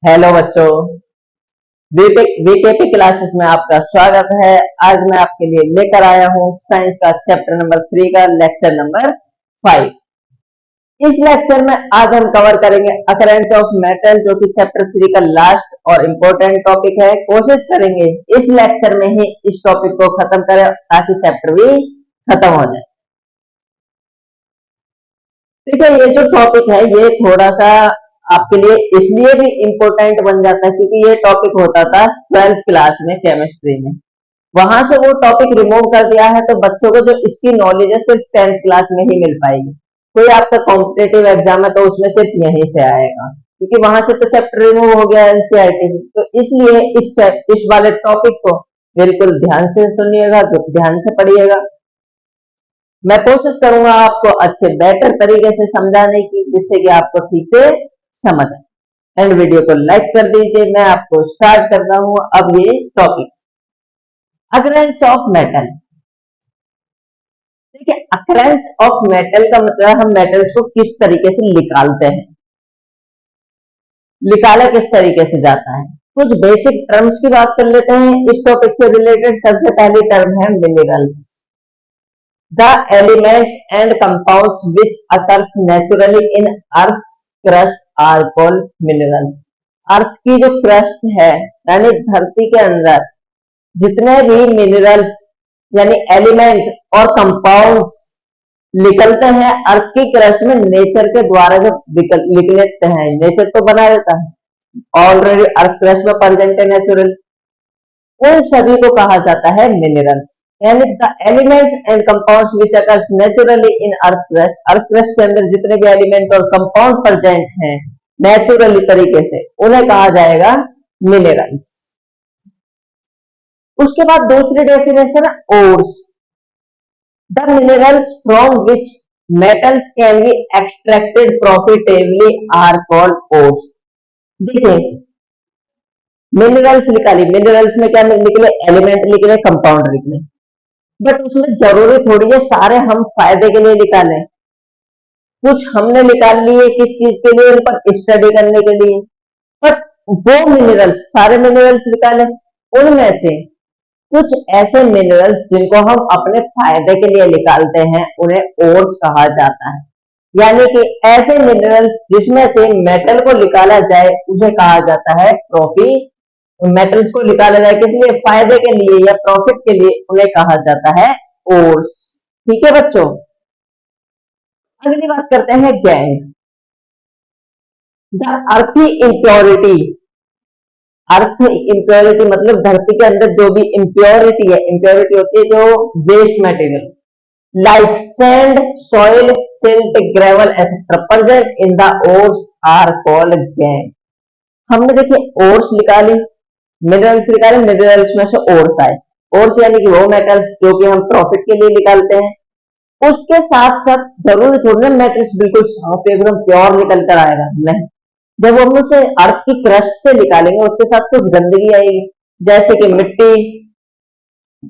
Hello बच्चों, BKP classes में आपका स्वागत है। आज मैं आपके लिए लेकर आया हूं साइंस का चैप्टर नंबर 3 का लेक्चर नंबर 5। इस लेक्चर में आज हम कवर करेंगे अकरेंस ऑफ मेटल, जो कि चैप्टर 3 का लास्ट और इम्पोर्टेंट टॉपिक है। कोशिश करेंगे इस लेक्चर में ही इस टॉपिक को खत्म करें ताकि चैप्टर भी खत्म हो जाए। देखिए, ये जो टॉपिक है ये थोड़ा सा आपके लिए इसलिए भी इम्पोर्टेंट बन जाता है क्योंकि ये टॉपिक होता था 12th क्लास में केमिस्ट्री में। वहां से वो टॉपिक रिमूव कर दिया है, तो बच्चों को जो इसकी नॉलेज है सिर्फ 10th क्लास में ही मिल पाएगी। कोई आपका कॉम्पिटेटिव एग्जाम है तो उसमें सिर्फ यहीं से आएगा, क्योंकि वहां से तो चैप्टर रिमूव हो गया एनसीईआरटी से। तो इसलिए इस वाले टॉपिक को बिल्कुल ध्यान से सुनिएगा, तो ध्यान से पढ़िएगा। मैं कोशिश करूंगा आपको अच्छे बेटर तरीके से समझाने की, जिससे कि आपको ठीक से समझ आए। एंड वीडियो को लाइक कर दीजिए। मैं आपको स्टार्ट करता हूं अब ये टॉपिक, अकरेंस ऑफ मेटल। देखिए, अकरेंस ऑफ मेटल का मतलब हम मेटल्स को किस तरीके से निकालते हैं, निकाला किस तरीके से जाता है। कुछ बेसिक टर्म्स की बात कर लेते हैं इस टॉपिक से रिलेटेड। सबसे पहली टर्म है minerals. The elements and compounds which occurs naturally in Earth's crust are called minerals. अर्थ की जो क्रस्ट है यानी धरती के अंदर जितने भी मिनरल्स यानी एलिमेंट और कंपाउंड्स निकलते हैं अर्थ की क्रस्ट में, नेचर के द्वारा जो निकलते हैं, नेचर तो बना देता है, ऑलरेडी अर्थ क्रस्ट में प्रेजेंट है नेचुरल, उन सभी को कहा जाता है मिनरल्स। यानी the elements and compounds which occurs naturally in earth crust, earth crust के अंदर जितने भी एलिमेंट और कंपाउंड प्रेजेंट हैं नेचुरली तरीके से, उन्हें कहा जाएगा मिनरल्स। उसके बाद दूसरी डेफिनेशन है ores. The minerals from which metals can be extracted profitably are called ores. देखिए, मिनरल्स निकाली, मिनरल्स में क्या निकले, एलिमेंट निकले, कंपाउंड निकले, बट उसमें जरूरी थोड़ी है सारे हम फायदे के लिए निकालें। कुछ हमने निकाल लिए किस चीज के लिए, उन पर स्टडी करने के लिए, बट वो मिनरल्स, सारे मिनरल्स निकालें, उनमें से कुछ ऐसे मिनरल्स जिनको हम अपने फायदे के लिए निकालते हैं उन्हें ओर्स कहा जाता है। यानी कि ऐसे मिनरल्स जिसमें से मेटल को निकाला जाए उसे कहा जाता है प्रॉफिट। मेटल्स को निकाला जाए किस लिए, फायदे के लिए या प्रॉफिट के लिए, उन्हें कहा जाता है ओर्स। ठीक है बच्चों, अगली बात करते हैं गैंग। द अर्थी इम्प्योरिटी, अर्थ इम्प्योरिटी मतलब धरती के अंदर जो भी इम्प्योरिटी है, इम्प्योरिटी होती है जो waste material like sand, soil, silt, gravel etcetera present in the ores are called gangue. हमने देखिए ओर्स निकाली, मिनरल्स निकाले, मिनरल्स में से ओर्स आए। ओर्स यानी कि वो मेटल्स जो कि हम प्रॉफिट के लिए निकालते हैं। उसके साथ साथ जरूरी थोड़ी ना मेटल्स बिल्कुल साफ एकदम प्योर निकल कर आएगा, नहीं। जब हम उसे अर्थ की क्रस्ट से निकालेंगे उसके साथ कुछ गंदगी आएगी, जैसे कि मिट्टी,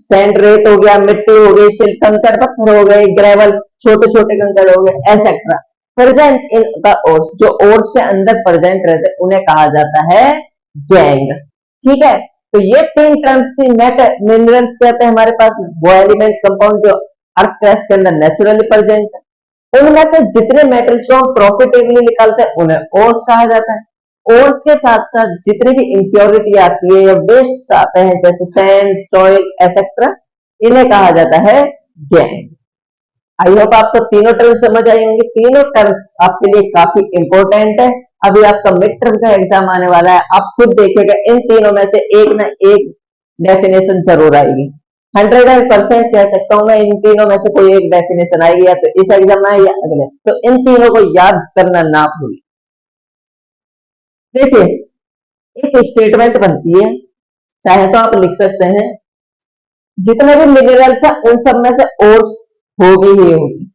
सैंड, रेत हो गया, मिट्टी हो गई, सिल्ट, कंकड़ पत्थर हो गए, ग्रेवल, छोटे छोटे कंकड़ हो गए, etcetera present in the ores, जो ओर्स के अंदर प्रेजेंट रहते उन्हें कहा जाता है गैंग। ठीक है, तो ये तीन टर्म्स थी। मिनरल्स कहते हैं हमारे पास वो एलिमेंट कंपाउंड जो अर्थ क्रस्ट के अंदर नेचुरली प्रेजेंट है। उनमें से जितने मेटल्स को हम प्रॉफिटेबली निकालते हैं उन्हें ओर्स कहा जाता है। ओर्स के साथ साथ जितनी भी इंप्योरिटी आती है या वेस्ट आते हैं जैसे सैंड, सॉइल एटसेट्रा, इन्हें कहा जाता है गैंग। आई होप आपको तीनों टर्म्स समझ आएंगे। तीनों टर्म्स आपके लिए काफी इंपॉर्टेंट है। अभी आपका मिड टर्म का एग्जाम आने वाला है, आप खुद देखिएगा इन तीनों में से एक ना एक डेफिनेशन जरूर आएगी। 100% कह सकता हूं मैं, इन तीनों में से कोई एक डेफिनेशन आएगी, या तो इस एग्जाम में या अगले। तो इन तीनों को याद करना ना भूलिए। देखिए, एक स्टेटमेंट बनती है, चाहे तो आप लिख सकते हैं जितने भी मिनरल्स है उन सब में से ओर्स होगी ही होगी,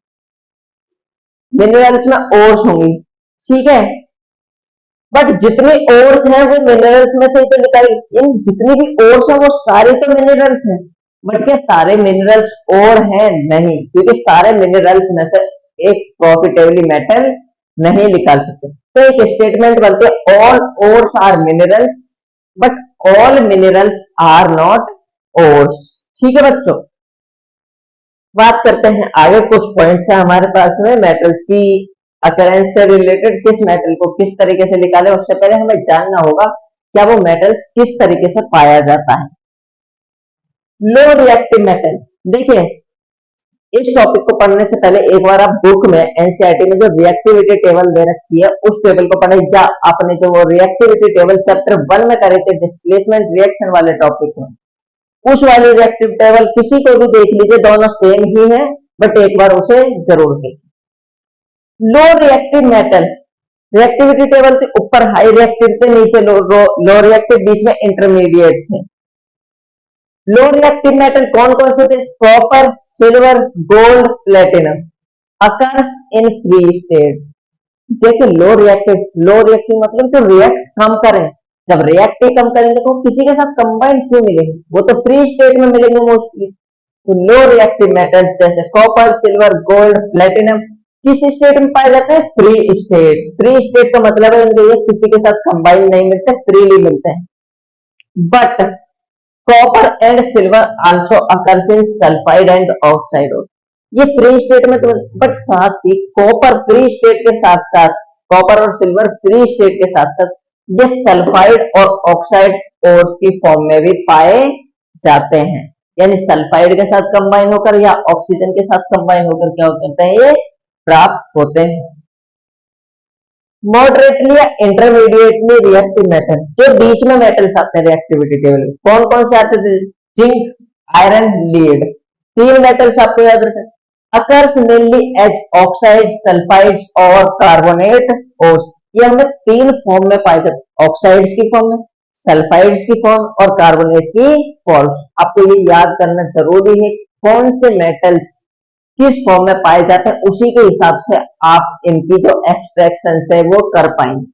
मिनरल्स में ओर्स होंगी, ठीक है। बट जितनी ओर्स हैं वो मिनरल्स में से ही तो निकाली, इन जितनी भी ओर्स हैं वो सारे तो मिनरल्स हैं, बट क्या सारे मिनरल्स और हैं? नहीं, क्योंकि सारे मिनरल्स में से एक प्रॉफिटेबली मेटल नहीं निकाल सकते। तो एक स्टेटमेंट बनती है all ores are minerals but all minerals are not ores. ठीक है बच्चों, बात करते हैं आगे। कुछ पॉइंट्स है हमारे पास में मेटल्स की अकरेंस से रिलेटेड, किस मेटल को किस तरीके से निकाले। उससे पहले हमें जानना होगा क्या वो मेटल्स किस तरीके से पाया जाता है। लो रिएक्टिव मेटल, देखिए इस टॉपिक को पढ़ने से पहले एक बार आप बुक में एनसीईआरटी में जो रिएक्टिविटी टेबल दे रखी है उस टेबल को पढ़े, या आपने जो वो रिएक्टिविटी टेबल चैप्टर 1 में करे थे डिस्प्लेसमेंट रिएक्शन वाले टॉपिक में, उस वाले रिएक्टिव टेबल किसी को भी देख लीजिए, दोनों सेम ही है, बट एक बार उसे जरूर देखिए। लो रिएक्टिव मेटल, रिएक्टिविटी टेबल के ऊपर हाई रिएक्टिव थे, नीचे लो रिएक्टिव, बीच में इंटरमीडिएट थे। लो रिएक्टिव मेटल कौन कौन से थे? Copper, silver, gold, platinum. Occurs in free state. देखिए लो रिएक्टिव मतलब जो रिएक्ट कम करें, जब रिएक्ट ही कम करेंगे तो किसी के साथ कंबाइन क्यों मिलेंगे, वो तो फ्री स्टेट में मिलेंगे मोस्टली। तो लो रिएक्टिव मेटल्स जैसे कॉपर, सिल्वर, गोल्ड, प्लेटिनम किस स्टेट में पाए जाते हैं? Free state. फ्री स्टेट का मतलब है इनके ये किसी के साथ कंबाइन नहीं मिलते, फ्रीली मिलते हैं। But copper and silver also occurs in sulphide and oxide. ये फ्री स्टेट में तो, बट साथ ही कॉपर फ्री स्टेट के साथ साथ, कॉपर और सिल्वर फ्री स्टेट के साथ साथ ये सल्फाइड और ऑक्साइड ओर्स की फॉर्म में भी पाए जाते हैं। यानी सल्फाइड के साथ कंबाइन होकर या ऑक्सीजन के साथ कंबाइन होकर क्या होते हैं, ये प्राप्त होते हैं। मॉडरेटली या इंटरमीडिएटली रिएक्टिव मेटल, जो बीच में मेटल्स आते हैं रिएक्टिविटी टेबल में, कौन कौन से आते थे? जिंक, आयरन, लीड, तीन मेटल्स आपको याद रखना। Occurs mainly as oxide, sulphides और कार्बोनेट ओर्स। ये हमें तीन फॉर्म में पाए जाते, ऑक्साइड्स की फॉर्म में, सल्फाइड्स की फॉर्म और कार्बोनेट की फॉर्म। आपको ये याद करना जरूरी है कौन से मेटल्स किस फॉर्म में पाए जाते हैं, उसी के हिसाब से आप इनकी जो एक्सट्रैक्शन है वो कर पाएंगे।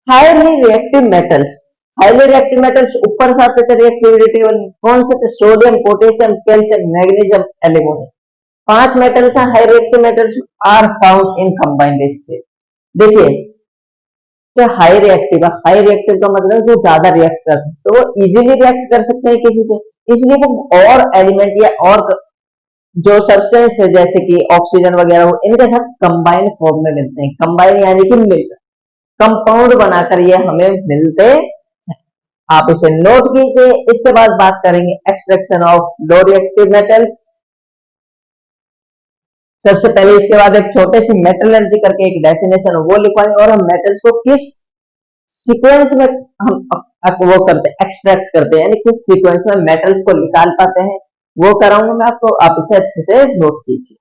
Highly reactive metals, highly reactive metals ऊपर से आते थे रिएक्टिविटी टेबल में, कौन से थे? Sodium, potassium, calcium, magnesium, aluminium. पांच मेटल्स हैं high reactive metals are found in combined state. देखिए तो हाई रिएक्टिव का मतलब जो ज्यादा रिएक्ट करते हैं, तो वो इजीली रिएक्ट कर सकते हैं किसी से, इसलिए वो और एलिमेंट या और जो सब्सटेंस है जैसे कि ऑक्सीजन वगैरह हो, इनके साथ कंबाइंड फॉर्म में मिलते हैं। कंबाइन यानी कि मिलकर, कंपाउंड बनाकर ये हमें मिलते हैं। आप इसे नोट कीजिए। इसके बाद बात करेंगे extraction of low reactive metals. सबसे पहले इसके बाद एक छोटे से मेटलर्जी करके एक डेफिनेशन वो लिखवाएंगे, और हम मेटल्स को किस सीक्वेंस में हम वो करते हैं, एक्सट्रैक्ट करते हैं, यानी किस सीक्वेंस में मेटल्स को निकाल पाते हैं, वो कराऊंगा मैं आपको, आप इसे अच्छे से नोट कीजिए।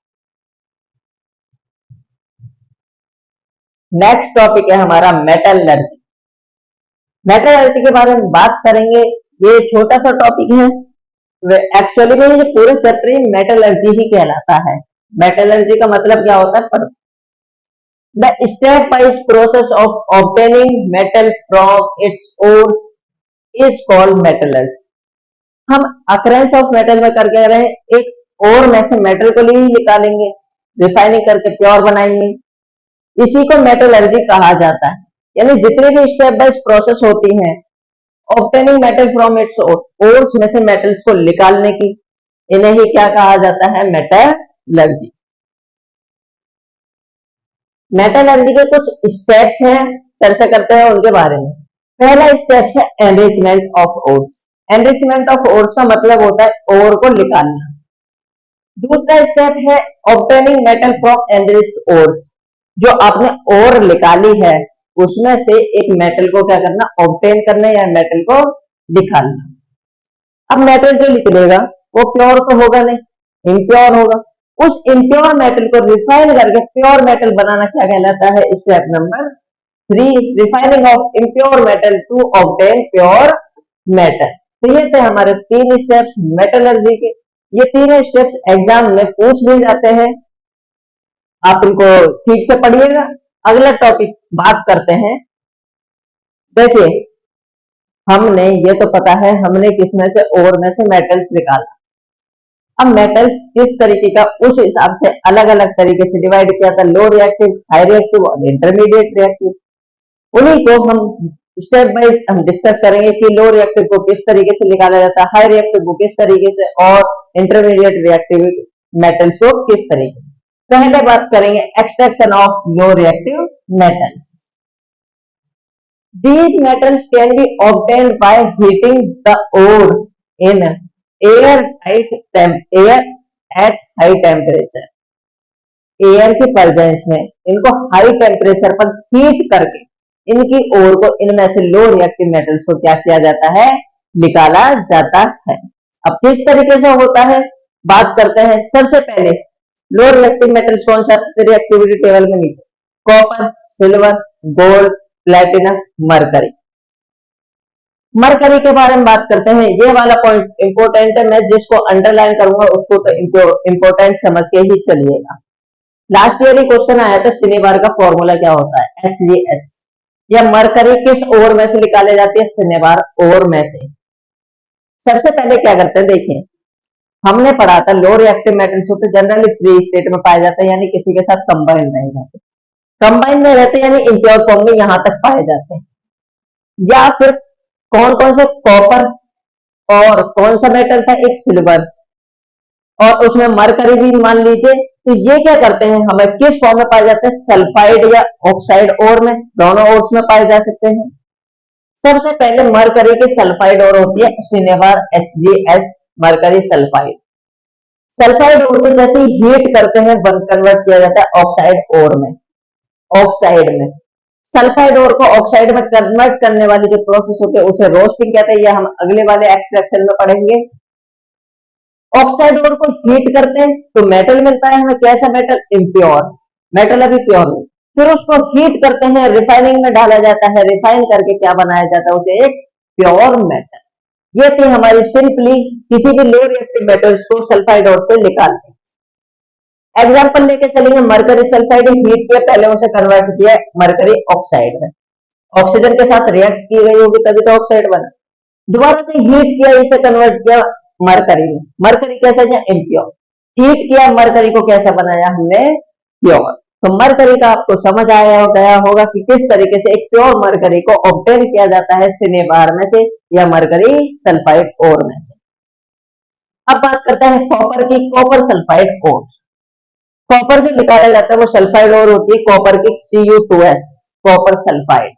नेक्स्ट टॉपिक है हमारा मेटलर्जी। मेटलर्जी के बारे में बात करेंगे, ये छोटा सा टॉपिक है, एक्चुअली में ये पूरे चैप्टर मेटलर्जी ही कहलाता है। मेटलर्जी का मतलब क्या होता है? The step wise process of obtaining metal from its ores is called metallurgy. हम अकरेंस ऑफ मेटल में करके रहे, एक और में से मेटल को ही निकालेंगे, रिफाइनिंग करके प्योर बनाएंगे, इसी को मेटलर्जी कहा जाता है। यानी जितने भी स्टेप बाय प्रोसेस होती हैं obtaining metal from its ores में से मेटल्स को निकालने की, इन्हें ही क्या कहा जाता है? मेटलर्जी। मेटलर्जी के कुछ स्टेप्स हैं, चर्चा करते हैं उनके बारे में। पहला स्टेप है enrichment of ores. Enrichment of ores का मतलब होता है ओर को निकालना। दूसरा स्टेप है obtaining metal from enriched ores. जो आपने ओर निकाली है उसमें से एक मेटल को क्या करना? ऑब्टेन करना या मेटल को निकालना। अब मेटल जो निकलेगा वो प्योर तो होगा नहीं, इम्प्योर होगा। उस इम्प्योर मेटल को रिफाइन करके प्योर मेटल बनाना क्या कहलाता है? Step number 3, refining of impure metal to obtain pure metal. तो ये थे हमारे तीन स्टेप्स मेटलर्जी के। ये तीनों स्टेप्स एग्जाम में पूछ लिए जाते हैं, आप इनको ठीक से पढ़िएगा। अगला टॉपिक बात करते हैं। देखिए हमने ये तो पता है हमने किसमें से ओर में से मेटल्स निकाला। अब मेटल्स किस तरीके का, उस हिसाब से अलग अलग तरीके से डिवाइड किया था, लो रिएक्टिव, हाई रिएक्टिव और इंटरमीडिएट रिएक्टिव। उन्हीं को हम स्टेप बाय हम डिस्कस करेंगे कि लो रिएक्टिव को किस तरीके से निकाला जाता है, हाई रिएक्टिव को किस तरीके से, और इंटरमीडिएट रिएक्टिव मेटल्स को किस तरीके। पहले बात करेंगे extraction of low reactive metals. These metals can be obtained by heating the ore in air at high temperature. Air के प्रेजेंस में इनको हाई टेम्परेचर पर हीट करके इनकी ओर को, इनमें से लो रिएक्टिव मेटल्स को क्या किया जाता है, निकाला जाता है। अब किस तरीके से होता है बात करते हैं। सबसे पहले लो रिएक्टिव मेटल्स कौन सा रिएक्टिविटी टेबल में नीचे, copper, silver, gold, platinum, mercury. Mercury के बारे में बात करते हैं। ये वाला पॉइंट इंपॉर्टेंट है, मैं जिसको अंडरलाइन करूंगा उसको तो इंपॉर्टेंट समझ के ही चलिएगा। लास्ट ईयर ही क्वेश्चन आया था, सिनेबार का फॉर्मूला क्या होता है, HgS। या मरकरी किस ओर में से निकाले जाती है, सिनेबार ओर में से। सबसे पहले क्या करते हैं, देखिए हमने पढ़ा था लो रिएक्टिव मेटल्स होते जनरली फ्री स्टेट में पाए जाते हैं, यानी किसी के साथ कंबाइन नहीं रहते, कंबाइन में रहते यानी इम्प्योर फॉर्म में यहां तक पाए जाते हैं। या फिर कौन कौन से, कॉपर और कौन सा मेटल था, एक सिल्वर, और उसमें मरकरी भी मान लीजिए। तो ये क्या करते हैं, हमें किस फॉर्म में पाए जाते हैं, सल्फाइड या ऑक्साइड ओर में, दोनों ओर्स में पाए जा सकते हैं। सबसे पहले मरकरी की सल्फाइड ओर होती है cinnabar HgS, mercury sulphide. Sulphide ore को जैसे ही हीट करते हैं कन्वर्ट किया जाता है ऑक्साइड ओर में, ऑक्साइड में। सल्फाइड ओर को ऑक्साइड में कन्वर्ट करने वाली जो प्रोसेस होती है उसे रोस्टिंग कहते हैं, ये हम अगले वाले एक्सट्रैक्शन में पढ़ेंगे। ऑक्साइड ओर को हीट करते हैं तो मेटल मिलता है हमें, कैसा मेटल, इम्प्योर मेटल, अभी प्योर नहीं। फिर उसको हीट करते हैं, रिफाइनिंग में डाला जाता है, रिफाइन करके क्या बनाया जाता है, उसे एक प्योर मेटल। ये थी हमारी सिंपली किसी भी लो रिएक्टिव मेटल्स को सल्फाइड ओर से निकालते। एग्जाम्पल लेके चलेंगे, मरकरी सल्फाइड हीट किया, पहले उसे कन्वर्ट किया मरकरी ऑक्साइड में, ऑक्सीजन के साथ रिएक्ट की गई होगी तभी तो ऑक्साइड बना। दोबारा से हीट किया, इसे कन्वर्ट किया मरकरी में, मरकरी कैसा किया, इम्प्योर। हीट किया, मरकरी को कैसा बनाया हमने, प्योर। तो मरकरी का आपको समझ आया गया होगा कि किस तरीके से एक प्योर मरकरी को ऑब्टेन किया जाता है सिनेबार में से या मरकरी सल्फाइड ओर में से। अब बात करते हैं कॉपर की, कॉपर सल्फाइड ओर। कॉपर जो निकाला जाता है वो सल्फाइड ओर होती है, कॉपर की Cu2S, कॉपर सल्फाइड।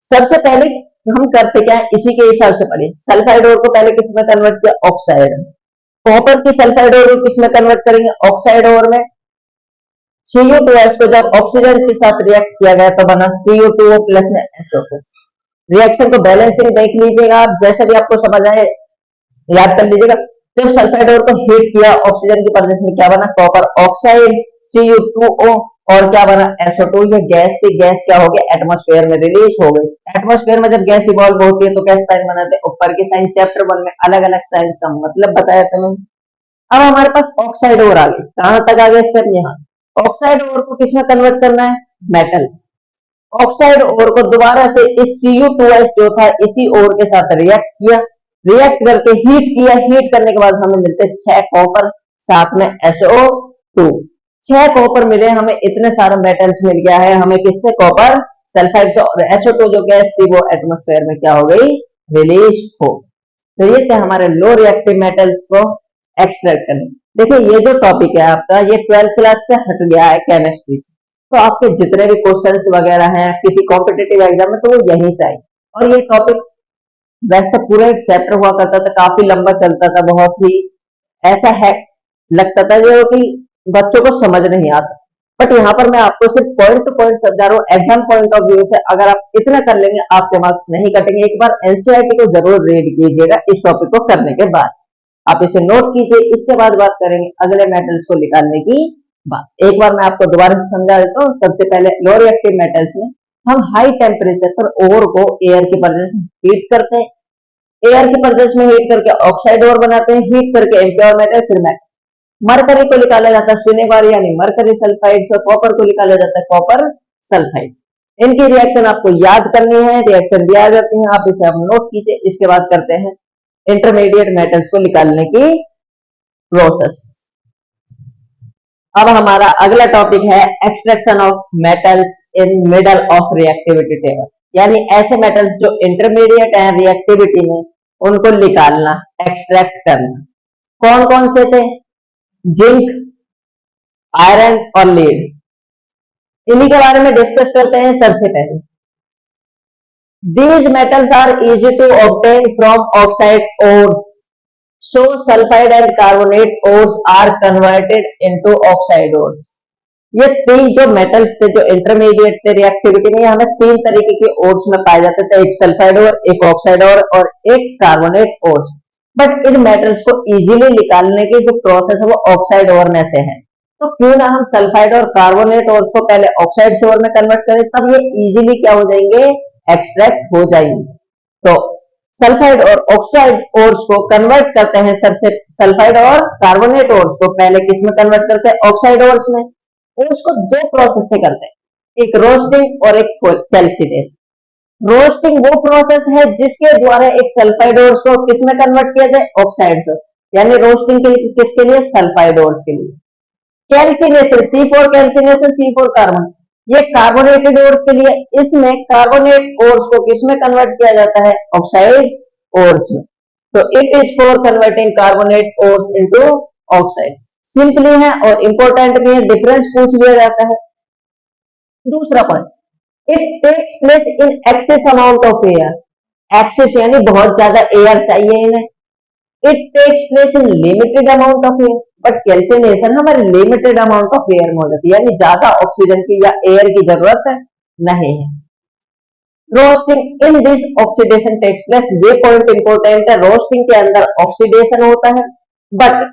सबसे पहले हम करते क्या है, इसी के हिसाब से पढ़िए। सल्फाइड ओर को पहले किस में कन्वर्ट किया, ऑक्साइड। कॉपर की सल्फाइड ओर को किस में कन्वर्ट करेंगे, ऑक्साइड ओर में। Cu2S को जब ऑक्सीजन के साथ रिएक्ट किया गया तो बना Cu2O प्लस में SO2। रिएक्शन को बैलेंसिंग देख लीजिएगा आप, जैसे भी आपको समझ आए याद कर लीजिएगा। जब सल्फाइड ओर को हीट किया ऑक्सीजन की प्रेजेंस में क्या बना, कॉपर ऑक्साइड, Cu2O, और क्या बना, SO2। ये गैस थी, गैस क्या हो गया, एटमॉस्फेयर में रिलीज हो गई। एटमॉस्फेयर में जब गैस इवॉल्व होती है तो कैसे साइन बनाते हैं, ऊपर की साइन। चैप्टर 1 में अलग अलग साइंस का मतलब बताया था मैंने। अब हमारे पास ऑक्साइड ओर आ गई, कहां तक आ गया स्टेप, यहाँ। ऑक्साइड ओर को किसमें कन्वर्ट करना है, मेटल। ऑक्साइड ओर को दोबारा से इस Cu2S जो था इसी ओर के साथ रिएक्ट किया, रिएक्ट करके हीट किया, हीट करने के बाद हमें मिलते 6 कॉपर, साथ में SO2। 6 कॉपर मिले हमें, इतने सारे मेटल्स मिल गया है हमें, किससे, कॉपर सल्फाइड से। और SO2 जो गैस थी वो एटमॉस्फेयर में क्या हो गई, रिलीज हो। तो ये थे हमारे लो रिएक्टिव मेटल्स को एक्सट्रैक्ट करने। देखिए ये जो टॉपिक है आपका, ये 12th क्लास से हट गया है, केमिस्ट्री से। तो आपके जितने भी क्वेश्चंस वगैरह हैं किसी कॉम्पिटिटिव एग्जाम में, तो वो यहीं से आए। और ये टॉपिक वैसे तो पूरा एक चैप्टर हुआ करता था, काफी लंबा चलता था, बहुत ही ऐसा है लगता था जो कि बच्चों को समझ नहीं आता। बट यहाँ पर मैं आपको सिर्फ पॉइंट टू पॉइंट समझा रहा हूँ, एग्जाम पॉइंट ऑफ व्यू से। अगर आप इतना कर लेंगे आपके मार्क्स नहीं कटेंगे। एक बार एनसीईआरटी को जरूर रीड कीजिएगा इस टॉपिक को करने के बाद, आप इसे नोट कीजिए। इसके बाद बात करेंगे अगले मेटल्स को निकालने की बात। एक बार मैं आपको दोबारा से समझा देता हूँ। सबसे पहले लो रिएक्टिव मेटल्स में हम हाई टेम्परेचर पर ओर को एयर की प्रेजेंस में हीट करते हैं, एयर की प्रेजेंस में हीट करके ऑक्साइड ओर बनाते हैं, हीट करके इम्प्योर मेटल, फिर मेटल। मरकरी को निकाला जाता है सिनेबार यानी मरकरी सल्फाइड से, कॉपर को निकाला जाता है कॉपर सल्फाइड। इनकी रिएक्शन आपको याद करनी है, रिएक्शन भी आ जाती है, आप इसे आप नोट कीजिए। इसके बाद करते हैं इंटरमीडिएट मेटल्स को निकालने की प्रोसेस। अब हमारा अगला टॉपिक है extraction of metals in middle of reactivity table, यानी ऐसे मेटल्स जो इंटरमीडिएट हैं रिएक्टिविटी में, उनको निकालना, एक्सट्रैक्ट करना। कौन कौन से थे? जिंक, आयरन और लीड। इन्हीं के बारे में डिस्कस करते हैं। सबसे पहले, these metals are easy to obtain from oxide ores, so sulfide and carbonate ores are converted into oxide ores। ये तीन जो मेटल्स थे जो इंटरमीडिएट थे रिएक्टिविटी में, हमें तीन तरीके के ओर्स में पाए जाते थे, एक सल्फाइड ओर, एक ऑक्साइड ओर और एक carbonate ores. But in metals को इजीली निकालने की जो प्रोसेस है वो ऑक्साइड ओर में से है। तो क्यों ना हम सल्फाइड और कार्बोनेट ओर्स को पहले ऑक्साइड से ओर में कन्वर्ट करें, तब ये इजीली क्या हो जाएंगे? एक्सट्रैक्ट हो जाएंगे। तो सल्फाइड और ऑक्साइड ओर्स को कन्वर्ट करते हैं। सबसे सल्फाइड और कार्बोनेट ओर्स को पहले किस में कन्वर्ट करते हैं? ऑक्साइड ओर्स में। उसको दो प्रोसेस से करते हैं, एक रोस्टिंग और एक कैल्सिनेशन। रोस्टिंग वो प्रोसेस है जिसके द्वारा एक सल्फाइड ओर्स को किस में कन्वर्ट किया जाए? ऑक्साइड से। यानी रोस्टिंग के लिए किसके लिए? सल्फाइड ओर्स के लिए। Calcination, C4 calcination, C4 carbon, ये कार्बोनेटेड ओर्स के लिए। इसमें कार्बोनेट ओर्स को किसमें कन्वर्ट किया जाता है? ऑक्साइड्स ओर्स में। तो it is for converting carbonate ores into oxide. Simply है और इंपॉर्टेंट भी है, डिफरेंस पूछ लिया जाता है। दूसरा point, it takes place in excess amount of air. Excess यानी बहुत ज्यादा एयर चाहिए इन्हें। It takes place in limited amount of air, but calcination हमारे लिमिटेड अमाउंट ऑफ एयर में हो जाती है, यानी ज्यादा ऑक्सीजन की या एयर की जरूरत नहीं है। Roasting in this oxidation takes place, ये पॉइंट इंपॉर्टेंट है। रोस्टिंग के अंदर ऑक्सीडेशन होता है, but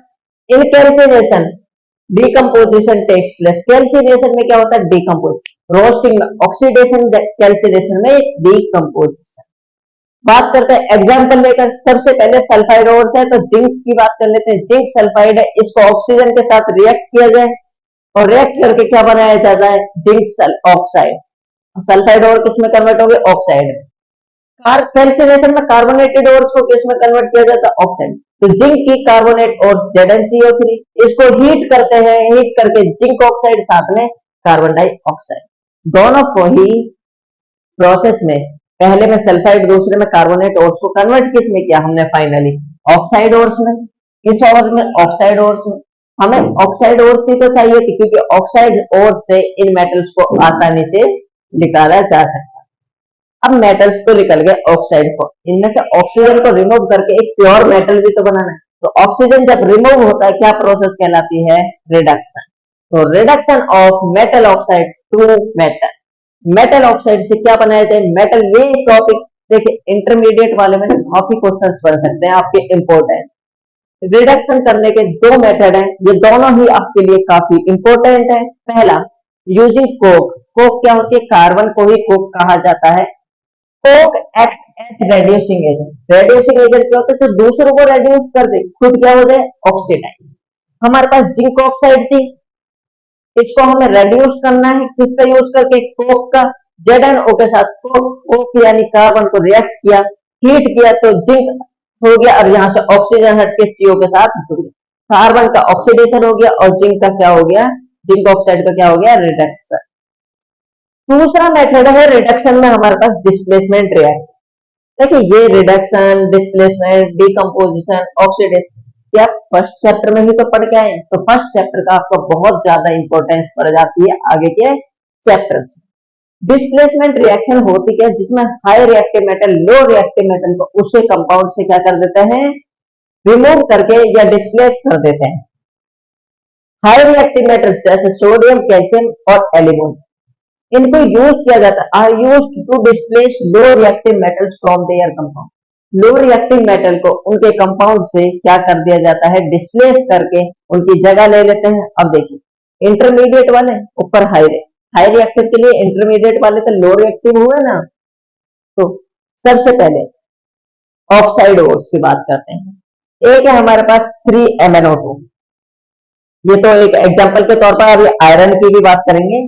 in calcination decomposition takes place. Calcination में क्या होता है? डिकम्पोजिशन। रोस्टिंग में ऑक्सीडेशन, कैल्सिनेशन में डिकम्पोजिशन। बात करते हैं एग्जाम्पल लेकर। सबसे पहले सल्फाइड ओर्स है, तो जिंक की बात कर लेते हैं। जिंक सल्फाइड है, इसको ऑक्सीजन के साथ रिएक्ट किया जाए और रिएक्ट करके क्या बनाया जाता है? Zinc oxide. सल्फाइड ओर किस में कन्वर्ट होंगे? ऑक्साइड में। कैल्सिनेशन में कार्बोनेटेड ओर्स को किस में कन्वर्ट किया जाता है? ऑक्साइड। तो जिंक की कार्बोनेट ओर्स ZnCO3, इसको हीट करते हैं, हीट करके जिंक ऑक्साइड साथ में कार्बन डाइऑक्साइड। दोनों को ही प्रोसेस में पहले में सल्फाइड, दूसरे में कार्बोनेट ओर्स को कन्वर्ट किस में किया हमने? फाइनली ऑक्साइड ओर्स में। किस ओर में? ऑक्साइड ओर्स में। हमें ऑक्साइड ओर्स ही तो चाहिए थी, क्योंकि ऑक्साइड ओर्स से इन मेटल्स को आसानी से निकाला जा सकता है। अब मेटल्स तो निकल गए ऑक्साइड को, इनमें से ऑक्सीजन को रिमूव करके एक प्योर मेटल भी तो बनाना है। तो ऑक्सीजन जब रिमूव होता है, क्या प्रोसेस कहलाती है? रिडक्शन। तो reduction of metal oxide to metal. Metal oxide से क्या बनाया जाए? मेटल। ये टॉपिक देखिए इंटरमीडिएट वाले में काफी क्वेश्चंस बन सकते हैं आपके, इंपॉर्टेंट। रिडक्शन करने के दो मेथड हैं, ये दोनों ही आपके लिए काफी इंपॉर्टेंट है। पहला, यूजिंग कोक। कोक क्या होती है? कार्बन को ही कोक कहा जाता है। Coke act as reducing agent. Reducing agent क्या होता है? जो दूसरों को रेड्यूस कर दे, खुद क्या हो जाए? ऑक्सीडाइज। हमारे पास जिंक ऑक्साइड थी, इसको हमें रेड्यूस करना है, किसका यूज करके? कोक का। ZnO के साथ कोक यानी कार्बन को रिएक्ट किया, हीट किया, तो जिंक हो गया और यहां से ऑक्सीजन हट के CO के साथ जुड़ गया। कार्बन का ऑक्सीडेशन हो गया और जिंक का क्या हो गया? जिंक ऑक्साइड का क्या हो गया? रिडक्शन। दूसरा मेथड है रिडक्शन में हमारे पास डिस्प्लेसमेंट रिएक्शन। देखिए ये रिडक्शन, डिस्प्लेसमेंट, डिकम्पोजिशन, ऑक्सीडेशन, क्या फर्स्ट चैप्टर में ही तो पढ़ के आए। तो फर्स्ट चैप्टर का आपको बहुत ज्यादा इंपॉर्टेंस पड़ जाती है आगे के चैप्टर्स। डिस्प्लेसमेंट रिएक्शन होती है जिसमें हाई रिएक्टिव मेटल लो रिएक्टिव मेटल को उसके कंपाउंड से क्या कर देते हैं? रिमूव करके या डिस्प्लेस कर देते हैं। हाई रिएक्टिव मेटल्स जैसे सोडियम, कैल्शियम और एल्यूमिनियम, इनको यूज किया जाता है, are used to displace low reactive metals from their compound. Low reactive metal को उनके कंपाउंड से क्या कर दिया जाता है? डिस्प्लेस करके उनकी जगह ले लेते हैं। अब देखिए इंटरमीडिएट वाले ऊपर हाई रिएक्टिव के लिए इंटरमीडिएट वाले तो लो रिएक्टिव हुए ना। तो सबसे पहले ऑक्साइड ओर्स की बात करते हैं। एक है हमारे पास 3MnO2, ये तो एक एग्जांपल के तौर पर। अभी आयरन की भी बात करेंगे।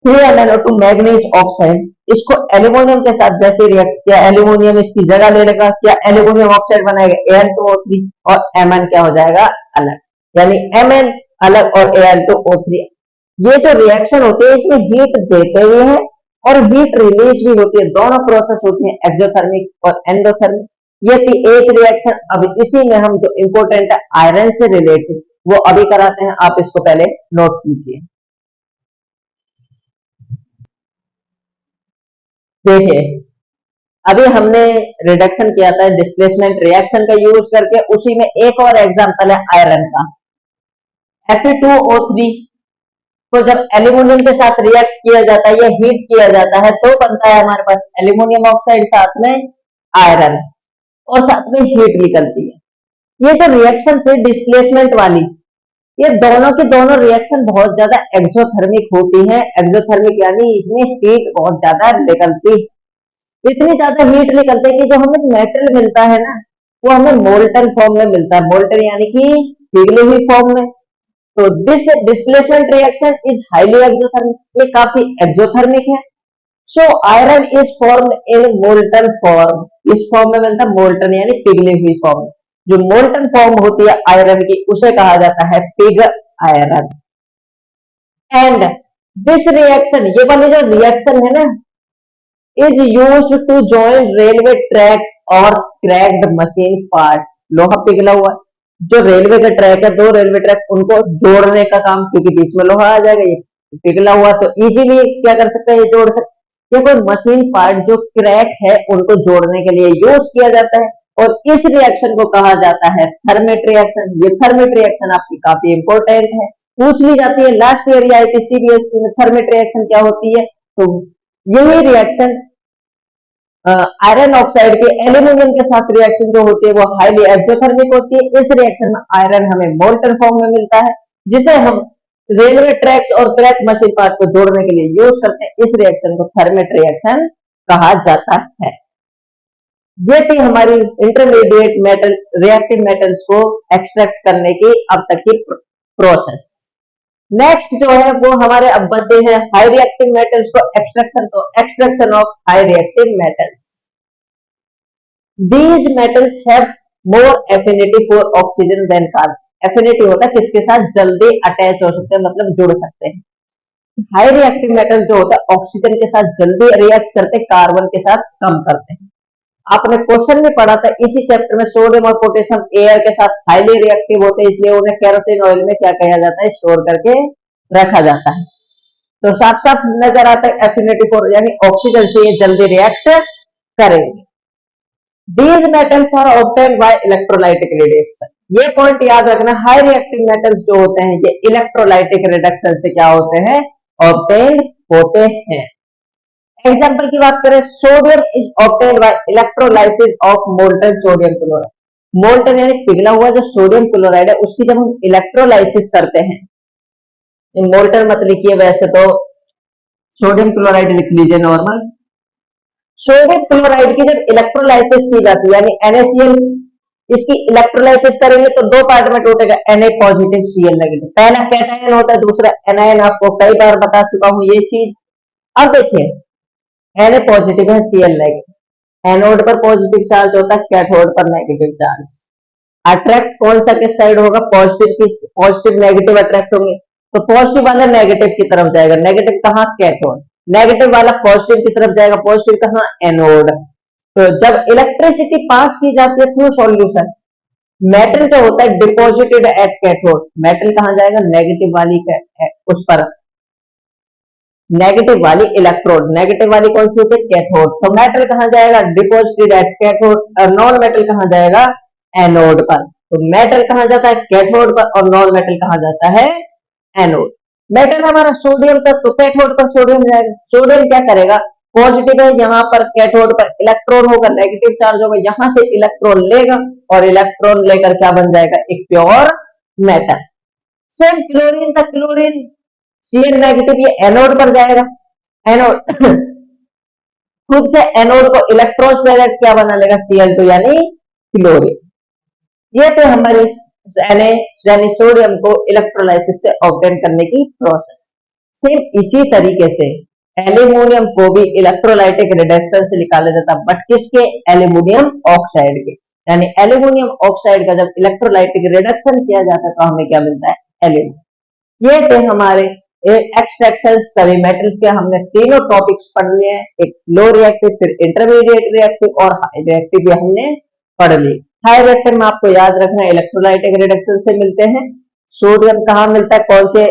3MnO2 मैग्नीज ऑक्साइड, इसको एल्यूमिनियम के साथ जैसे रिएक्ट किया, एल्यूमिनियम इसकी जगह ले लेगा, क्या एल्यूमिनियम ऑक्साइड बनाएगा? An2O3 और Mn क्या हो जाएगा? अलग। यानी Mn अलग और Al2O3। ये जो रिएक्शन होते हैं इसमें हीट देते हुए हैं और हीट रिलीज भी होती है, दोनों प्रोसेस होती है एक्सोथर्मिक और एंडोथर्मिक। ये थी एक रिएक्शन। अब इसी में हम जो इंपॉर्टेंट है आयरन से रिलेटेड वो अभी कराते हैं, आप इसको पहले नोट कीजिए। देखिए अभी हमने रिडक्शन किया था डिस्प्लेसमेंट रिएक्शन का यूज करके, उसी में एक और एग्जांपल है आयरन का। Fe2O3 को जब एल्यूमिनियम के साथ रिएक्ट किया जाता है या हीट किया जाता है तो बनता है हमारे पास एल्यूमिनियम ऑक्साइड साथ में आयरन, और साथ में हीट निकलती है। ये जो रिएक्शन थी डिस्प्लेसमेंट वाली, ये दोनों की दोनों रिएक्शन बहुत ज्यादा एक्सोथर्मिक होती है। एक्सोथर्मिक यानी इसमें हीट बहुत ज्यादा निकलती, इतनी ज्यादा हीट निकलती है कि जो हमें मेटल मिलता है ना वो हमें मोल्टन फॉर्म में मिलता है, मोल्टन यानी कि पिघली हुई फॉर्म में। तो this displacement reaction is highly exothermic, ये काफी एक्सोथर्मिक है। So iron is formed in molten form, इस फॉर्म में मिलता है मोल्टन यानी पिघली हुई फॉर्म। जो मोल्टन फॉर्म होती है आयरन की उसे कहा जाता है pig iron. And this reaction, ये वाली जो रिएक्शन है ना, is used to join railway tracks और क्रैक्ड मशीन पार्ट्स। लोहा पिघला हुआ, जो रेलवे का ट्रैक है, दो रेलवे ट्रैक, उनको जोड़ने का काम, क्योंकि बीच में लोहा आ जाएगा, ये पिघला हुआ तो इजीली क्या कर सकते हैं, ये जोड़ सकते। ये कोई मशीन पार्ट जो क्रैक है उनको जोड़ने के लिए यूज किया जाता है, और इस रिएक्शन को कहा जाता है थर्मेट रिएक्शन। ये थर्मेट रिएक्शन आपकी काफी इंपॉर्टेंट है, पूछ ली जाती है, लास्ट ईयर आई थी सीबीएसई में, थर्मेट रिएक्शन क्या होती है। तो यही रिएक्शन आयरन ऑक्साइड के एल्यूमिनियम के साथ रिएक्शन जो होती है वो हाईली एक्सोथर्मिक होती है। इस रिएक्शन में आयरन हमें मोल्टन फॉर्म में मिलता है, जिसे हम रेलवे ट्रैक्स और क्रैक मशीन पार्ट को जोड़ने के लिए यूज करते हैं। इस रिएक्शन को थर्मेट रिएक्शन कहा जाता है। ये थी हमारी इंटरमीडिएट मेटल रिएक्टिव मेटल्स को एक्सट्रैक्ट करने की अब तक की प्रोसेस। नेक्स्ट जो है वो हमारे अब बचे हैं हाई रिएक्टिव मेटल्स को एक्सट्रैक्शन, तो extraction of high reactive metals. These metals have more affinity for oxygen than carbon. Affinity होता है किसके साथ जल्दी अटैच हो सकते हैं, मतलब जुड़ सकते हैं। हाई रिएक्टिव मेटल जो होता है ऑक्सीजन के साथ जल्दी रिएक्ट करते, कार्बन के साथ कम करते हैं। आपने क्वेश्चन में पढ़ा था इसी चैप्टर में, सोडियम और पोटेशियम एयर के साथ हाईली रिएक्टिव होते हैं, इसलिए उन्हें केरोसिन ऑयल में क्या किया जाता है, स्टोर करके रखा जाता है। तो साफ साफ नजर आता है एफिनिटी फॉर, यानी ऑक्सीजन से ये जल्दी रिएक्ट करेंगे। These metals are obtained by electrolytic reduction. ये पॉइंट याद रखना, हाई रिएक्टिव मेटल्स जो होते हैं ये इलेक्ट्रोलाइटिक रिडक्शन से क्या होते हैं, ऑब्टेन्ड होते हैं। एग्जाम्पल की बात करें, sodium is obtained by electrolysis of molten sodium chloride. Molten यानी पिघला हुआ जो सोडियम क्लोराइड है उसकी जब हम इलेक्ट्रोलाइसिस करते हैं, मोल्टन मत लिखिए, वैसे तो सोडियम क्लोराइड लिख लीजिए नॉर्मल। सोडियम क्लोराइड की जब इलेक्ट्रोलाइसिस की जाती है यानी NaCl, इसकी इलेक्ट्रोलाइसिस करेंगे तो दो पार्ट में टूटेगा, Na पॉजिटिव Cl नेगेटिव। पहला कैटायन होता है, दूसरा एनायन। आपको कई बार बता चुका हूं ये चीज। अब देखिए Na पॉजिटिव है, Cl नेगेटिव। एनोड पर पॉजिटिव चार्ज होता है, कैथोड पर नेगेटिव चार्ज। अट्रैक्ट कौन सा किस साइड होगा, पॉजिटिव की, पॉजिटिव नेगेटिव अट्रैक्ट होंगे, तो पॉजिटिव वाला नेगेटिव की तरफ जाएगा, नेगेटिव कहां, कैथोड। नेगेटिव वाला पॉजिटिव की तरफ जाएगा, पॉजिटिव कहां, एनोड। तो जब इलेक्ट्रिसिटी पास की जाती है थ्रू सॉल्यूशन, मेटल जो होता है डिपॉजिटेड एट कैथोड, मेटल कहां जाएगा, नेगेटिव वाली उस पर, नेगेटिव वाली इलेक्ट्रोड, नेगेटिव वाली कौन सी होती है, कैथोड। तो मेटल कहां जाएगा, डिपॉजिटेड एट कैथोड, और नॉन मेटल कहां जाएगा, एनोड पर। तो मेटल कहां जाता है, कैथोड पर, और नॉन मेटल कहां जाता है, एनोड। मेटल हमारा सोडियम था तो कैथोड पर सोडियम जाएगा। सोडियम क्या करेगा, पॉजिटिव है, यहाँ पर कैथोड पर इलेक्ट्रॉन होगा, नेगेटिव चार्ज होगा, यहां से इलेक्ट्रॉन लेगा और इलेक्ट्रॉन लेकर क्या बन जाएगा, एक प्योर मेटल। सेम क्लोरीन था, क्लोरीन Cl नेगेटिव, ये एनोड पर जाएगा, एनोड खुद से एनोड को इलेक्ट्रॉन्स देगा, क्या बना लेगा, Cl2 यानी क्लोरीन। ये तो हमारी यानी सोडियम को इलेक्ट्रोलाइसिस से ऑब्टेन करने की प्रोसेस। सिर्फ इसी तरीके से एल्यूमिनियम को भी इलेक्ट्रोलाइटिक रिडक्शन से निकाला जाता, बट किसके, एल्यूमिनियम ऑक्साइड के। यानी एल्यूमिनियम ऑक्साइड का जब इलेक्ट्रोलाइटिक रिडक्शन किया जाता है तो हमें क्या मिलता है, एल्यूमिनियम। ये थे हमारे एक्सट्रैक्शन सभी मेटल्स के। हमने तीनों टॉपिक्स पढ़ लिए हैं, एक लो रिएक्टिव, फिर इंटरमीडिएट रिएक्टिव और हाई रिएक्टिव भी हमने पढ़ लिए। हाई रिएक्टिव में आपको याद रखना है इलेक्ट्रोलाइटिक रिडक्शन से मिलते हैं। सोडियम कहाँ मिलता है, कौन से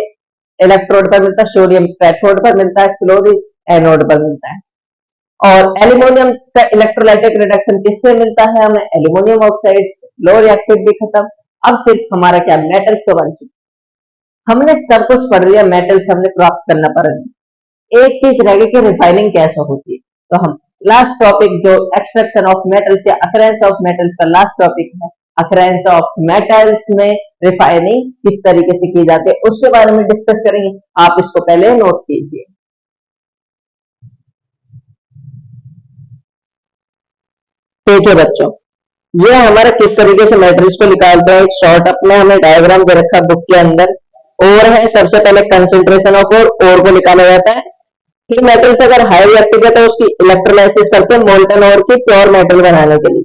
इलेक्ट्रोड पर मिलता है, सोडियम कैथोड पर मिलता है, क्लोरीन एनोड पर मिलता है। और एल्यूमिनियम का इलेक्ट्रोलाइटिक रिडक्शन किससे मिलता है, हमें एल्यूमिनियम ऑक्साइड। लो रिएक्टिव भी खत्म, अब सिर्फ हमारा क्या मेटल्स तो बन चुके। हमने सब कुछ पढ़ लिया, मेटल्स हमने प्राप्त करना पड़ गया। एक चीज रह गई कि रिफाइनिंग कैसे होती है। तो हम लास्ट टॉपिक जो एक्सट्रैक्शन ऑफ मेटल्स या अकरेंस ऑफ मेटल्स का लास्ट टॉपिक है, अकरेंस ऑफ मेटल्स में रिफाइनिंग किस तरीके से की जाती है उसके बारे में डिस्कस करेंगे। आप इसको पहले नोट कीजिए। ठीक है बच्चों, ये हमारा किस तरीके से मैट्रिक्स को निकालते हैं। एक शॉर्ट अप में हमें डायग्राम दे रखा बुक के अंदर। और है, सबसे पहले कंसेंट्रेशन ऑफ और को निकाला जाता है। कि मेटल्स अगर हाई रिएक्टिव है तो उसकी इलेक्ट्रोलाइसिस करते हैं मोल्टन और की प्योर मेटल बनाने के लिए।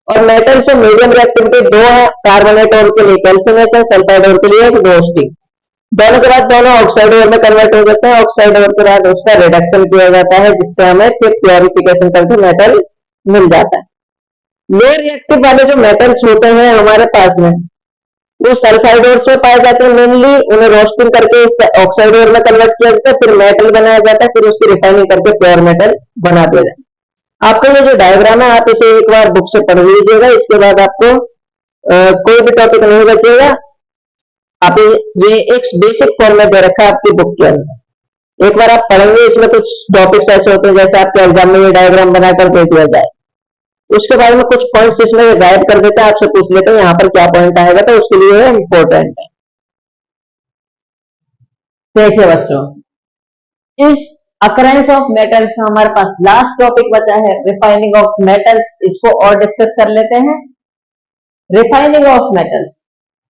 और मेटल से मीडियम रिएक्टिविटी दो है, कार्बोनेट और के लिए कैल्शियम है, सल्फाइड और के लिए रोस्टिंग। दोनों के बाद दोनों ऑक्साइड और में कन्वर्ट हो जाते हैं। ऑक्साइड और के बाद उसका रिडक्शन किया जाता है जिससे हमें फिर प्योरिफिकेशन करके मेटल मिल जाता है। लो रिएक्टिव वाले जो मेटल्स होते हैं हमारे पास में, वो सल्फाइड ओर्स में पाए जाते हैं मेनली। उन्हें रोस्टिंग करके ऑक्साइड ओर में कन्वर्ट किया जाता है, फिर मेटल बनाया जाता है, फिर उसकी रिफाइनिंग करके प्योर मेटल बना दिया जाता है। आपको ये जो डायग्राम है आप इसे एक बार बुक से पढ़ लीजिएगा, इसके बाद आपको कोई भी टॉपिक नहीं बचेगा। आप ये एक बेसिक फॉर्म में दे रखा है आपकी बुक के अंदर, एक बार आप पढ़ेंगे। इसमें कुछ टॉपिक्स ऐसे होते हैं जैसे आपके एग्जाम में ये डायग्राम बनाकर दे दिया जाए, उसके बारे में कुछ पॉइंट्स इसमें गाइड कर देते हैं, आपसे पूछ लेते हैं यहाँ पर क्या पॉइंट आएगा, तो उसके लिए इंपॉर्टेंट है। देखिए बच्चों, इस अकरेंस ऑफ मेटल्स का हमारे पास लास्ट टॉपिक बचा है रिफाइनिंग ऑफ मेटल्स। इसको और डिस्कस कर लेते हैं। रिफाइनिंग ऑफ मेटल्स,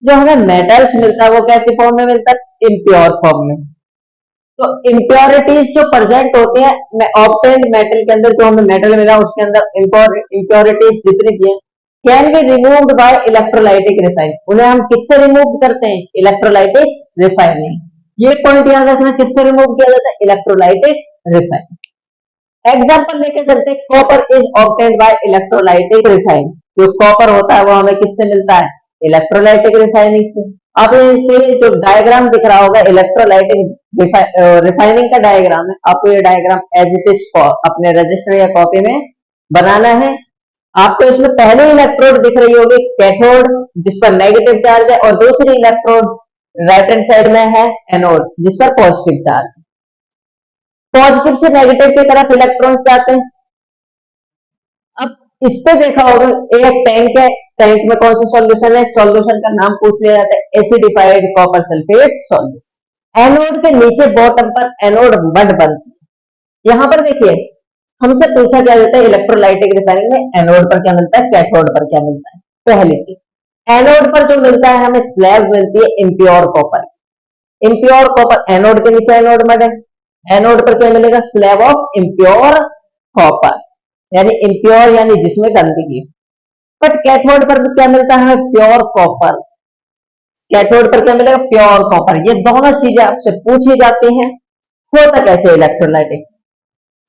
जो हमें मेटल्स मिलता है वो कैसी फॉर्म में मिलता है, इम्प्योर फॉर्म में। तो इम्प्योरिटीज जो प्रेजेंट होती है ऑब्टेन्ड मेटल के अंदर, जो हमें मेटल मिला उसके अंदर इम्प्योरिटीज जितनी भी हैं can be removed by electrolytic refining. उन्हें हम किससे रिमूव करते हैं, इलेक्ट्रोलाइटिक रिफाइनिंग। ये पॉइंट याद रखना, किससे रिमूव किया जाता है, इलेक्ट्रोलाइटिक रिफाइनिंग। एग्जांपल लेके चलते हैं, copper is obtained by electrolytic refining. जो कॉपर होता है वो हमें किससे मिलता है, इलेक्ट्रोलाइटिक रिफाइनिंग से। आप ये जो डायग्राम दिख रहा होगा इलेक्ट्रोलाइटिक रिफाइनिंग का डायग्राम है, आपको ये डायग्राम एज इट इज अपने रजिस्टर या कॉपी में बनाना है। आपको इसमें पहले इलेक्ट्रोड दिख रही होगी कैथोड जिस पर नेगेटिव चार्ज है, और दूसरी इलेक्ट्रोड राइट हैंड साइड में है एनोड जिस पर पॉजिटिव चार्ज। पॉजिटिव से नेगेटिव की तरफ इलेक्ट्रॉन्स जाते हैं। अब इस पे देखा होगा एक टैंक है, टैंक में कौन सा सॉल्यूशन है, सॉल्यूशन का नाम पूछ लिया जाता है acidified copper sulphate solution. Anode के नीचे बॉटम पर एनोड मड बनती है। यहां पर देखिए हमसे पूछा क्या जाता है इलेक्ट्रोलाइटिक रिफाइनिंग में एनोड पर क्या मिलता है, कैथोड पर क्या मिलता है। पहली चीज, एनोड पर जो मिलता है हमें स्लैब मिलती है impure copper. Impure copper anode के नीचे एनोड मड है, एनोड पर क्या मिलेगा, स्लैब ऑफ इम्प्योर कॉपर, यानी इम्प्योर यानी जिसमें गंदगी। बट कैथोड पर क्या मिलता है हमें, प्योर कॉपर। कैथोड पर क्या मिलेगा, प्योर कॉपर। ये दोनों चीजें आपसे पूछी जाती हैं। होता कैसे electrolytic,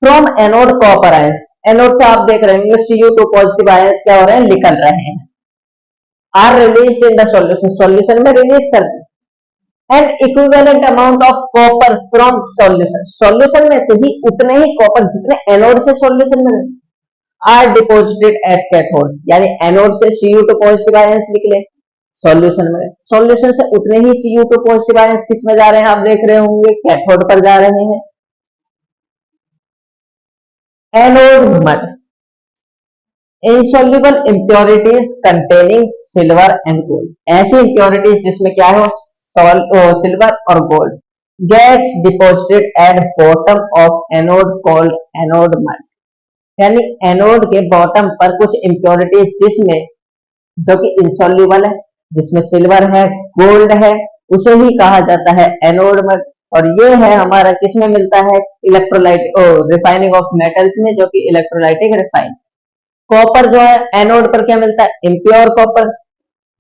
from anode copper ions. Anode से आप देख रहे होंगे Cu2 पॉजिटिव आयंस क्या हो रहे हैं, निकल रहे हैं, are released in the solution, solution में रिलीज कर दी। And equivalent amount of copper from solution, solution में से ही उतने ही कॉपर जितने एनोड से सॉल्यूशन में आर डिपोजिटेड एट कैथोड, यानी एनोड से Cu2 पॉजिटिव आयंस निकले सॉल्यूशन में, सॉल्यूशन से उतने ही Cu2 पॉजिटिव आयंस किस में जा रहे हैं, आप देख रहे होंगे कैथोड पर जा रहे हैं। Anode mud, insoluble impurities containing silver and gold, ऐसी impurities जिसमें क्या है सिल्वर और gold, gets deposited at bottom of anode called anode mud, यानी एनोड के बॉटम पर कुछ impurities जिसमें जो कि insoluble है, जिसमें सिल्वर है गोल्ड है, उसे ही कहा जाता है एनोड मड। और ये है हमारा किसमें मिलता है, इलेक्ट्रोलाइट रिफाइनिंग ऑफ मेटल्स में, जो कि इलेक्ट्रोलाइटिक रिफाइन। कॉपर जो है एनोड पर क्या मिलता है, इम्प्योर कॉपर,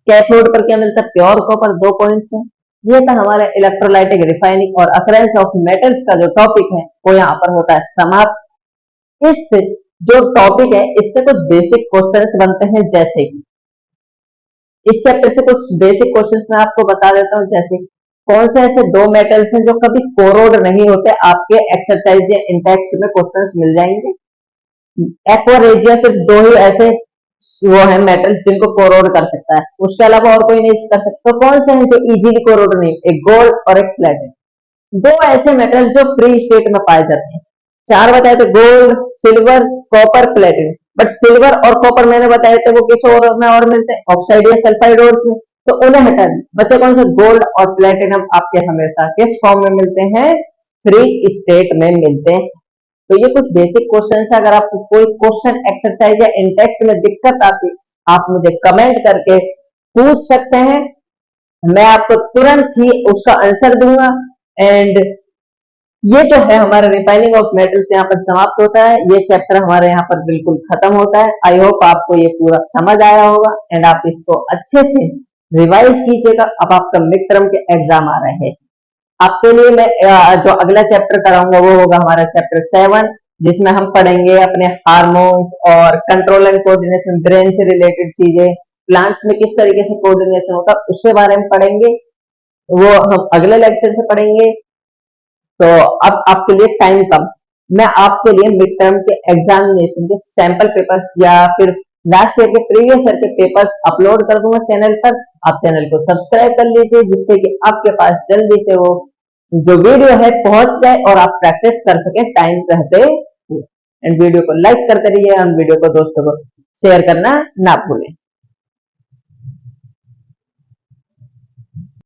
कैथोड पर क्या मिलता है, प्योर कॉपर। 2 पॉइंट्स हैं। ये था हमारा इलेक्ट्रोलाइटिक रिफाइनिंग और अकरेंस ऑफ मेटल्स का जो टॉपिक है वो यहाँ पर होता है समाप्त। इस जो टॉपिक है इससे कुछ बेसिक क्वेश्चंस बनते हैं, जैसे कि इस चैप्टर से कुछ बेसिक क्वेश्चंस मैं आपको बता देता हूं, जैसे कौन से ऐसे 2 मेटल्स हैं जो कभी कोरोड नहीं होते। आपके एक्सरसाइज या इन टेक्स्ट में क्वेश्चंस मिल जाएंगे। एक्वा रेजिया सिर्फ 2 ही ऐसे वो है मेटल्स जिनको कोरोड कर सकता है, उसके अलावा और कोई नहीं कर सकता। तो कौन से हैं जो इजीली कोरोड नहीं, एक गोल्ड और एक प्लेटिनम। 2 ऐसे मेटल्स जो फ्री स्टेट में पाए जाते हैं। 4 बताए थे, gold, silver, copper, platinum. But silver और कॉपर मैंने बताए थे वो किस और में और मिलते हैं, ऑक्साइड या सल्फाइड ओर्स में, तो उन्हें हटा दें। बच्चे कौन से, गोल्ड और प्लेटिनम आपके हमेशा किस फॉर्म में मिलते हैं, फ्री स्टेट में मिलते हैं। तो ये कुछ बेसिक क्वेश्चन है। अगर आपको कोई क्वेश्चन एक्सरसाइज या इन टेक्स्ट में दिक्कत आती, आप मुझे कमेंट करके पूछ सकते हैं, मैं आपको तुरंत ही उसका आंसर दूंगा। एंड ये जो है हमारा रिफाइनिंग ऑफ मेटल्स यहाँ पर समाप्त होता है। ये चैप्टर हमारे यहाँ पर बिल्कुल खत्म होता है। आई होप आपको ये पूरा समझ आया होगा एंड आप इसको अच्छे से रिवाइज कीजिएगा। अब आपका मिड टर्म के एग्जाम आ रहे हैं। आपके लिए मैं जो अगला चैप्टर कराऊंगा वो होगा हमारा चैप्टर 7, जिसमें हम पढ़ेंगे अपने हार्मोन्स और कंट्रोल एंड कोऑर्डिनेशन, ब्रेन से रिलेटेड चीजें, प्लांट्स में किस तरीके से कोऑर्डिनेशन होता है उसके बारे में पढ़ेंगे। वो हम अगले लेक्चर से पढ़ेंगे। तो अब आपके लिए टाइम कम, मैं आपके लिए मिड टर्म के एग्जामिनेशन के सैंपल पेपर्स या फिर लास्ट ईयर के प्रीवियस ईयर के पेपर्स अपलोड कर दूंगा चैनल पर। आप चैनल को सब्सक्राइब कर लीजिए, जिससे कि आपके पास जल्दी से वो जो वीडियो है पहुंच जाए और आप प्रैक्टिस कर सके टाइम रहते हुए। एंड वीडियो को लाइक करते रहिए और वीडियो को दोस्तों को शेयर करना ना भूलें।